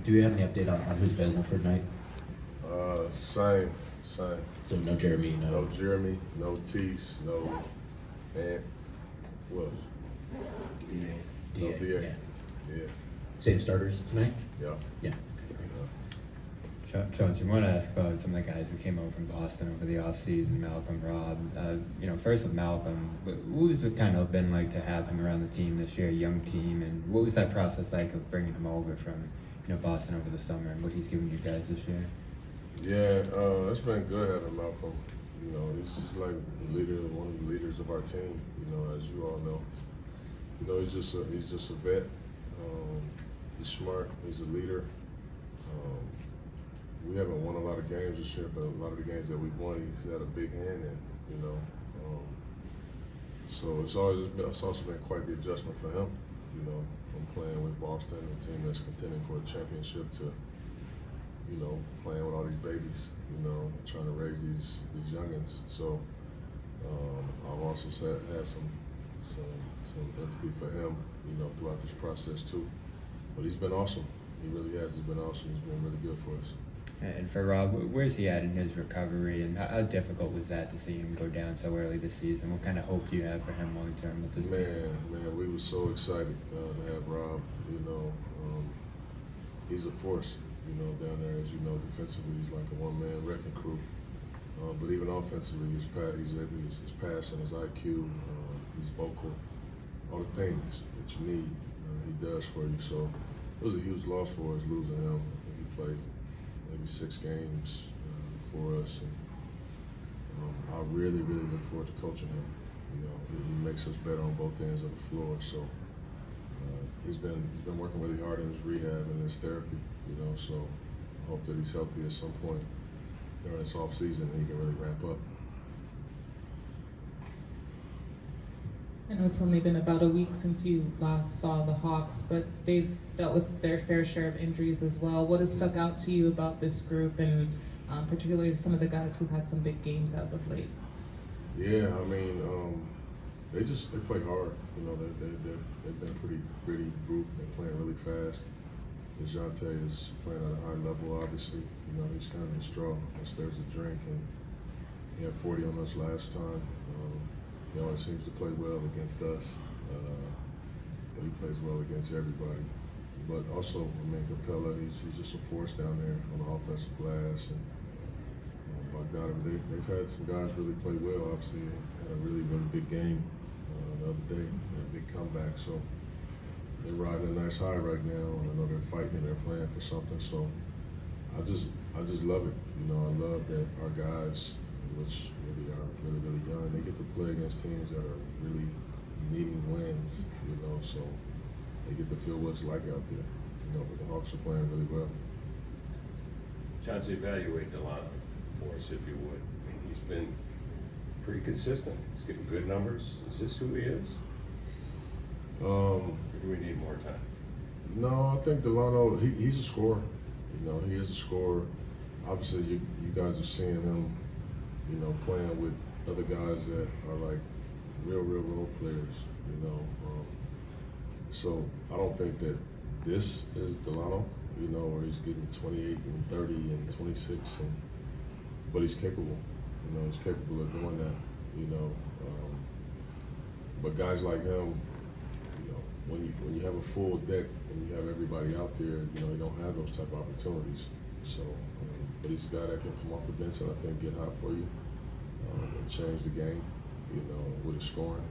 Do you have any update on who's available for tonight? Same. So no Jeremy, No Jeremy, no Tease, no Ant. Who else? No DA. Yeah. Same starters tonight? Yeah. Yeah. Chauncey, I want to ask about some of the guys who came over from Boston over the offseason, Malcolm, Rob. First with Malcolm, what was it kind of been like to have him around the team this year, a young team, and what was that process like of bringing him over from Boston over the summer and what he's given you guys this year? Yeah, it's been good having Malcolm. He's just like the leader, one of the leaders of our team. As you all know. He's just a vet. He's smart. He's a leader. We haven't won a lot of games this year, but a lot of the games that we've won, he's had a big hand in. So it's also been quite the adjustment for him. From playing with Boston, a team that's contending for a championship, to playing with all these babies. Trying to raise these youngins. So I've also had some empathy for him, throughout this process too. But he's been awesome. He really has. He's been awesome. He's been really good for us. And for Rob, where's he at in his recovery, and how difficult was that to see him go down so early this season? What kind of hope do you have for him long term with this team? Man, we were so excited to have Rob. He's a force. Down there, as you know, defensively, he's like a one-man wrecking crew. But even offensively, his passing, his IQ, he's vocal, all the things that you need, he does for you. So it was a huge loss for us losing him. I think he played maybe 6 games for us, and I really look forward to coaching him. He makes us better on both ends of the floor. So he's been working really hard in his rehab and his therapy. So I hope that he's healthy at some point during this off season and he can really ramp up. I know it's only been about a week since you last saw the Hawks, but they've dealt with their fair share of injuries as well. What has stuck out to you about this group, and particularly some of the guys who had some big games as of late? Yeah, they play hard. They've been a pretty gritty group. They're playing really fast. DeJounte is playing at a high level, obviously. He's kind of a straw that stirs the drink, and he had 40 on us last time. He always seems to play well against us, but he plays well against everybody. But also, Capella, he's just a force down there on the offensive glass, and Bogdanovic, they've had some guys really play well. Obviously, had a really big game the other day, a big comeback. So they're riding a nice high right now, and I know they're fighting and they're playing for something. So I just love it. I love that our guys, which really are really young, they get to play against teams that are really needing wins. So they get to feel what it's like out there. But the Hawks are playing really well. Chauncey, evaluate Delano for us, if you would. He's been pretty consistent. He's getting good numbers. Is this who he is? Or do we need more time? No, I think Delano, he's a scorer. He is a scorer. Obviously, you guys are seeing him, playing with other guys that are like real role players, So I don't think that this is Delano, where he's getting 28 and 30 and 26, but he's capable. He's capable of doing that, But guys like him, when you have a full deck and you have everybody out there, you don't have those type of opportunities. So, but he's a guy that can come off the bench and I think get hot for you and change the game, with his scoring.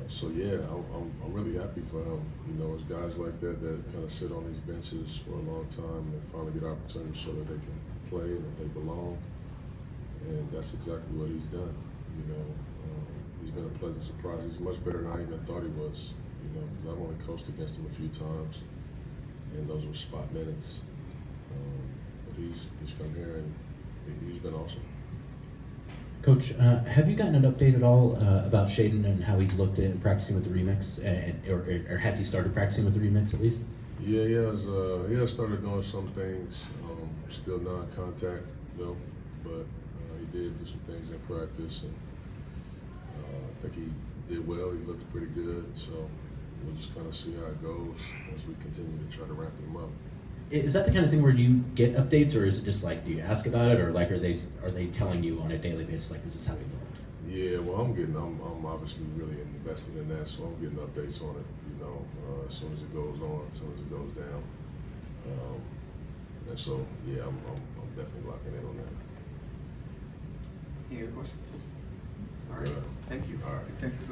So yeah, I'm really happy for him. It's guys like that kind of sit on these benches for a long time and finally get opportunities so that they can play and that they belong. And that's exactly what he's done. He's been a pleasant surprise. He's much better than I even thought he was. Because I've only coached against him a few times, and those were spot minutes. But he's come here and he's been awesome. Coach, have you gotten an update at all about Shaden and how he's looked at practicing with the remix, or has he started practicing with the remix at least? Yeah, he has started doing some things, still non-contact though, but he did do some things in practice, and I think he did well. He looked pretty good, so we'll just kind of see how it goes as we continue to try to ramp him up. Is that the kind of thing where you get updates, or is it just like, do you ask about it, or like are they telling you on a daily basis like this is how we look? Yeah, well, I'm obviously really invested in that, so I'm getting updates on it. You know, as soon as it goes on, as soon as it goes down, and so yeah, I'm definitely locking in on that. Any other questions? All right, Yeah. thank you. All right. Thank you.